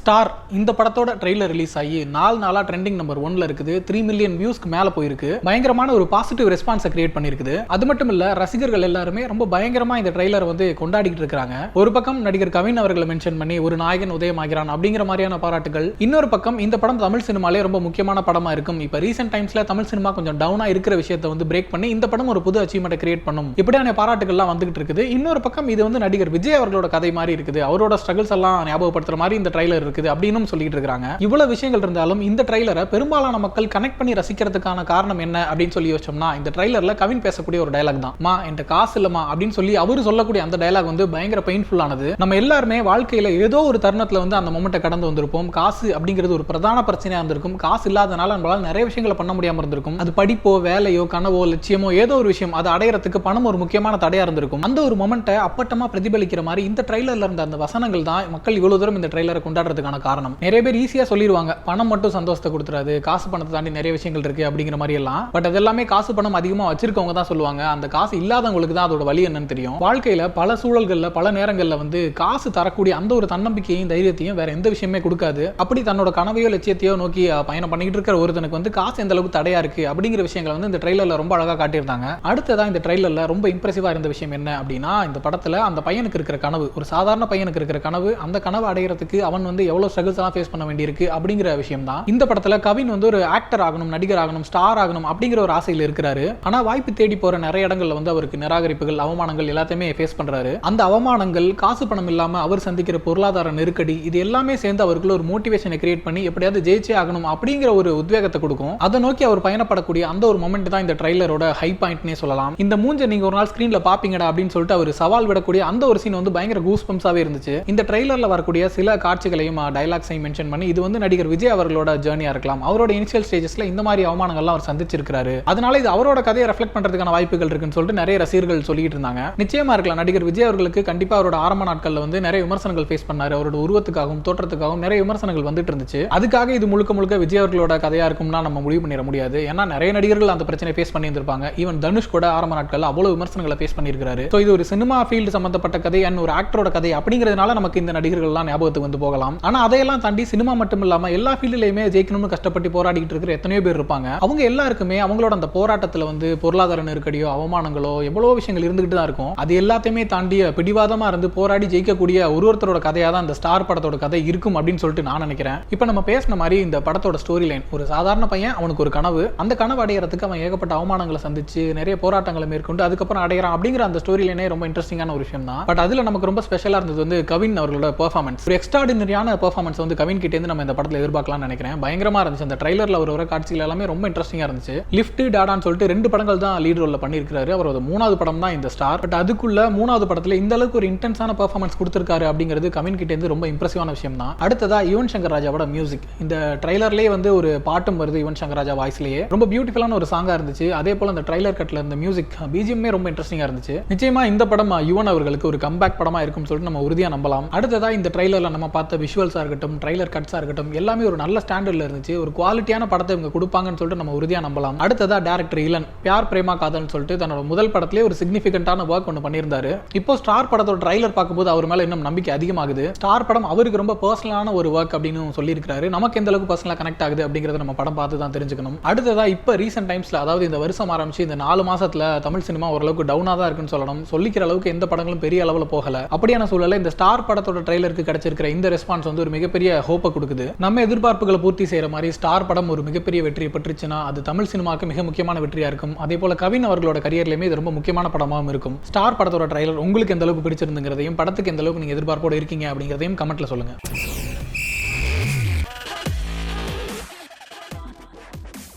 Star இந்த படத்தோட trailer release ஆகி நாளா ட்ரெண்டிங் நம்பர் 1ல இருக்குது. 3 மில்லியன் வியூஸ்க்கு மேல போயிருக்கு. பயங்கரமான ஒரு பாசிட்டிவ் ரெஸ்பான்ஸை கிரியேட் பண்ணிருக்குது. அது மட்டும் இல்ல, ரசிகர்கள் எல்லாருமே ரொம்ப பயங்கரமா இந்த ட்ரெய்லர் வந்து கொண்டாடிட்டு இருக்காங்க. ஒரு பக்கம் நடிகர் கவின் அவர்களை மென்ஷன் பண்ணி ஒரு நாயகன் உதயமாகிறான் அப்படிங்கிற மாதிரியான பாராட்டுகள், இன்னொரு பக்கம் இந்த படம் தமிழ் சினிமாலே ரொம்ப முக்கியமான படமா இருக்கும், இப்ப ரீசென்ட் டைம்ஸ்ல தமிழ் சினிமா கொஞ்சம் டவுனா இருக்கிற விஷயத்தை வந்து பிரேக் பண்ணி இந்த படம் ஒரு புது அச்சீவ்மெண்ட் கிரியேட் பண்ணும், இப்படியான பாராட்டுகள்லாம் வந்துகிட்டு இருக்குது. இன்னொரு பக்கம் இது வந்து நடிகர் விஜய் அவர்களோட கதை மாதிரி இருக்குது, அவரோட ஸ்ட்ரகிள்ஸ் எல்லாம் ஞாபகப்படுத்துற மாதிரி இந்த ட்ரெய்லர் இருக்குது அப்படின்னு சொல்லிட்டு இருக்காங்க. இவ்வளவு விஷயங்கள் இருந்தாலும் இந்த ட்ரெய்லரை பெரும்பாலான மக்கள் கனெக்ட் பண்ணி ரசிக்கிறதுக்கான காரணம் என்ன அப்படின்னு சொல்லி யோசிச்சோம்னா, இந்த ட்ரெய்லர்ல கவின் பேசக்கூடிய ஒரு டயலாக் தான். மா என்கிட்ட காசு இல்லமா அப்படின்னு சொல்லி அவரு சொல்லக்கூடிய அந்த டயலாக் வந்து பயங்கர பெயின்ஃபுல்லானது. நம்ம எல்லாருமே வாழ்க்கையில ஏதோ ஒரு தருணத்துல வந்து அந்த மொமெண்ட்டை கடந்து வந்திருப்போம். காசு அப்படிங்கிறது ஒரு பிரதான பிரச்சனையா இருந்திருக்கும். காசு இல்லாதனால நம்மளால நிறைய விஷயங்களை பண்ண முடியாம இருந்திருக்கும். அது படிப்போ வேலையோ கனவோ லட்சியமோ ஏதோ ஒரு விஷயம், அதை அடையறதுக்கு பணம் ஒரு முக்கியமான தடையா இருந்திருக்கும். அந்த ஒரு மொமெண்ட்டை அப்பட்டமா பிரதிபலிக்கிற மாதிரி இந்த ட்ரெய்லர்ல இருந்த அந்த வசனங்கள் தான் மக்கள் இவ்வளவு தூரம் இந்த ட்ரெய்லரை கொண்டாடுறதுக்கான காரணம். நிறைய பேர் ஈஸியா சொல்லிடுவாங்க, பணம் மட்டும் சந்தோஷத்தை கொடுத்துறாது, காசு பணத்தை தாண்டி நிறைய விஷயங்கள் இருக்கு அப்படிங்கிற மாதிரி எல்லாம். பட் அது எல்லாமே காசு பணம் அதிகமா வச்சிருக்கவங்க தான் சொல்லுவாங்க. அந்த காசு இல்லாதவங்களுக்கு தான் அதோட வலி என்னன்னு தெரியும். வாழ்க்கையில பல சூழல்கள்ல பல நேரங்கள்ல வந்து காசு தரக்கூடிய அந்த ஒரு தன்னம்பிக்கையும் தைரியத்தையும் வேற எந்த விஷயமே கொடுக்காது. அப்படி தன்னோட கனவையோ லட்சியத்தையோ நோக்கி பயணம் பண்ணிட்டு இருக்கிற ஒருத்தனுக்கு வந்து காசு எந்த அளவுக்கு தடையா இருக்கு அப்படிங்கிற விஷயங்களை வந்து இந்த ட்ரெய்லர்ல ரொம்ப அழகா காட்டியிருந்தாங்க. அடுத்ததான் இந்த ட்ரெய்லர்ல ரொம்ப இம்ப்ரெசிவா இருந்த விஷயம் என்ன அப்படின்னா, இந்த படத்துல அந்த பையனுக்கு இருக்கிற கனவு, ஒரு சாதாரண பையனுக்கு இருக்கிற கனவு, அந்த கனவு அடையறதுக்கு அவன் வந்து எவ்வளவு ஸ்ட்ரகிள்ஸ் எல்லாம் ஃபேஸ் பண்ண வேண்டியிருக்கு அப்படிங்கிற விஷயம் தான். இந்த படத்துல கவின் வந்து ஒரு ஆக்டர் ஆகணும், நடிகர் ஆகணும், ஸ்டார் ஆகணும் அப்படிங்கிற ஒரு ஆசையில் இருக்கிறாரு. ஆனா வாய்ப்பு தேடி போற நிறைய இடங்கள்ல வந்து அவருக்கு நிராகரிப்புகள், அவமானங்கள் எல்லாத்தையுமே ஃபேஸ் பண்றாரு. அந்த அவமானங்கள், காசு பணம் இல்லாம அவர் சந்திக்கிற பொருளாதார நெருக்கடி, இது எல்லாமே சேர்ந்து அவருக்குள்ள ஒரு மோட்டிவேஷனை கிரியேட் பண்ணி எப்படியாவது ஜெயிச்சே ஆகணும் அப்படிங்கிற ஒரு உத்வேகத்தை கொடுக்கும். அதை நோக்கி அவர் பயணப்படக்கூடிய அந்த ஒரு மொமெண்ட் தான் இந்த ட்ரெய்லரோட ஹை பாயிண்ட்னே சொல்லலாம். இந்த மூஞ்ச நீங்க ஒரு நாள் ஸ்கிரீன்ல பாப்பீங்கடா அப்படின்னு சொல்லிட்டு அவர் சவால் விடக்கூடிய அந்த ஒரு சீன் வந்து பயங்கர கூஸ் பம்ப்ஸாவே இருந்துச்சு. இந்த ட்ரெய்லர்ல வரக்கூடிய சில காட்சிகளையும் டயலாக்ஸையும் மென்ஷன் பண்ணி இது வந்து நடிகர் விஜய் அவர்களோட ஜர்னியா இருக்கலாம். அவரோட இனிஷியல் ஸ்டேஜஸ்ல இந்த மாதிரி அவமானங்கள்லாம் அவர் சந்திச்சிருக்காரு. அதனால இது அவரோட கதையை ரெஃப்ளெக்ட் பண்றதுக்கான வாய்ப்புகள் இருக்குன்னு சொல்லிட்டு நிறைய ரசிகர்கள் சொல்லிட்டு இருந்தாங்க. நிச்சயமா இருக்கலாம், நடிகர் விஜய் அவர்களுக்கு கண்டிப்பா அவரோட ஆரம்ப நாட்கள்ல வந்து நிறைய விமர்சனங்கள் ஃபேஸ் பண்ணாரு. அவரோட உருவத்துக்காகவும் தோற்றத்துக்காகவும் நிறைய விமர்சனங்கள் வந்துட்டு இருந்துச்சு. அதுக்காக இது முழுக்க முழுக்க விஜய் அவர்களோட கதையா இருக்கும்னா நம்ம முடிவு பண்ணிட முடியாது. ஏன்னா நிறைய நடிகர்கள் அந்த பிரச்சனை ஃபேஸ் பண்ணி இருந்திருப்பாங்க. ஈவன் தனுஷ் கூட ஆரம்ப நாட்கள்ல அவ்வளவு விமர்சனங்களை ஃபேஸ் பண்ணியிருக்காரு. ஸோ இது ஒரு சினிமா ஃபீல்டு சம்பந்தப்பட்ட கதை, ஒரு ஆக்டரோட கதை அப்படிங்கிறதுனால நமக்கு இந்த நடிகர்கள் எல்லாம் ஞாபகத்துக்கு வந்து போகலாம். ஆனா அதையெல்லாம் தாண்டி சினிமா மட்டும் இல்லாம எல்லா ஃபீல்ட்லயுமே ஜெயிக்கணும்னு கஷ்டப்பட்டு போராடிட்டு இருக்கிற எத்தனையோ பேர் இருப்பாங்க. அவங்க எல்லாருக்குமே அவங்களோட அந்த போராட்டத்துல வந்து பொருளாதார நெருக்கடியோ அவமானங்களோ எவ்வளவோ விஷயங்கள் இருந்துகிட்டு தான் இருக்கும். அது எல்லாத்தையுமே தாண்டி பிடிவாதமா இருந்து போராடி ஜெயிக்கக்கூடிய ஒருத்தரோட கதையா தான் இந்த ஸ்டார் படத்தோட கதை இருக்கும் அப்படின்னு சொல்லிட்டு நான் நினைக்கிறேன். இப்போ நம்ம பேசின மாதிரி இந்த படத்தோட ஸ்டோரி லைன், ஒரு சாதாரண பையன், அவனுக்கு ஒரு கனவு, அந்த கனவு அடையறதுக்கு அவன் ஏகப்பட்ட அவமானங்களை சந்திச்சு நிறைய போராட்டங்களை மேற்கொண்டு அதுக்கப்புறம் அடையறான் அப்படிங்கிற அந்த ஸ்டோரி லைனே ரொம்ப இன்ட்ரெஸ்டிங்கான ஒரு விஷயம் தான். பட் அதுல நமக்கு ரொம்ப ஸ்பெஷலா இருந்தது வந்து கவின் அவர்களோட பெர்ஃபார்மன்ஸ். ஒரு எக்ஸ்ட்ராடினரியான பெர்ஃபார்மன்ஸ் வந்து கவின் கிட்ட இருந்து நம்ம இந்த படத்துல எதிர்பார்க்கலாம்னு நினைக்கிறேன். பயங்கரமா இருந்துச்சு. அந்த ட்ரைலர்ல அவர் வர காட்சிகள் எல்லாமே ரொம்ப இன்ட்ரெஸ்டிங்கா இருந்துச்சு. லிஃப்ட் டாடான்னு சொல்லிட்டு 2 படங்கள் தான் லீட் ரோல்ல பண்ணியிருக்காரு. அவரோட 3வது படம் தான் இந்த ஸ்டார். பட் அதுக்குள்ள 3வது படத்துல இந்த அளவுக்கு ஒரு இன்டென்ஸான பெர்ஃபார்மன்ஸ் கொடுத்திருக்காரு அப்படிங்கிறது கவின் கிட்ட இருந்து ரொம்ப இம்ப்ரெசிவான விஷயம் தான். அடுத்ததா யுவன் சங்கர் ராஜாவோட மியூசிக். இந்த ட்ரைலர்லயே வந்து ஒரு பாட்டும் வருது யுவன் சங்கர் ராஜா வாய்ஸ்லயே. ரொம்ப பியூட்டிஃபுல்லான ஒரு சாங்கா இருந்துச்சு. அதே போல அந்த ட்ரைலர் கட்ல இருந்த மியூசிக் பிஜிஎம்மே ரொம்ப இன்ட்ரெஸ்டிங்கா இருந்துச்சு. நிச்சயமா இந்த படம் யுவன் அவர்களுக்கு ஒரு கம்பேக் படமா இருக்கும்னு சொல்லிட்டு நம்ம உறுதியா நம்பலாம். அடுத்ததா இந்த ட்ரைலர்ல நம்ம பார்த்த விஷுவல்ஸா இருக்கட்டும், ட்ரைலர் கட்ஸா இருக்கட்டும், எல்லாமே ஒரு நல்ல ஸ்டாண்டர்ட்ல இருந்துச்சு. ஒரு குவாலிட்டியான படத்தை இவங்க கொடுப்பாங்கன்னு சொல்லிட்டு நம்ம உறுதியா நம்பலாம். அடுத்ததா டைரக்டர் இளன் பியார் பிரேமா காதல்னு சொல்லிட்டு தன்னோட முதல் படத்திலே ஒரு சிக்னிஃபிகன்ட்டான ஒர்க் ஒன்று பண்ணியிருந்தாரு. இப்போ ஸ்டார் படத்தோட ட்ரைலர் பார்க்கும்போது அவர் மேல இன்னும் நம்பிக்கை அதிகமாகுது. ஸ்டார் படம் அவருக்கு ரொம்ப பர்சனலான ஒரு ஒர்க் அப்படின்னு சொல்லியிருக்காரு. நமக்கு எந்த அளவுக்கு பர்சனலா கனெக்ட் ஆகுது அப்படிங்கறத நம்ம படம் பார்த்து தான் தெரிஞ்சுக்கணும். அடுத்ததா இப்போ ரீசென்ட் டைம்ஸ்ல, அதாவது இந்த வருஷம் ஆரம்பிச்சு இந்த 4 மாசத்துல தமிழ் சினிமா ஓரளவுக்கு டவுனா தான் இருக்குன்னு சொல்லணும். சொல்லிக்கிற அளவுக்கு எந்த படங்களும் பெரிய அளவுல போகல. அப்படியான சூழல்ல இந்த ஸ்டார் படத்தோட ட்ரைலருக்கு கிடைச்சிருக்கிற இந்த ரெஸ்பான்ஸ் வந்து ஒரு மிகப்பெரிய ஹோப்பை கொடுக்குது. நம்ம எதிர்பார்ப்புகளை பூர்த்தி செய்யற மாதிரி ஸ்டார் படம் ஒரு மிகப்பெரிய வெற்றியை பெற்றுச்சுன்னா அது தமிழ் சினிமாவுக்கு மிக முக்கியமான வெற்றியா இருக்கும். அதே போல கவின் அவர்களோட கரியர்லயுமே இது ரொம்ப முக்கியமான படமாகவும் இருக்கும். ஸ்டார் படத்தோட ட்ரைலர் உங்களுக்கு எந்த அளவுக்கு பிடிச்சிருந்துங்கிறதையும், படத்துக்கு எந்த அளவுக்கு நீங்க எதிர்பார்ப்போட இருக்கீங்க அப்படிங்கிறதையும் கமெண்ட்ல சொல்லுங்க.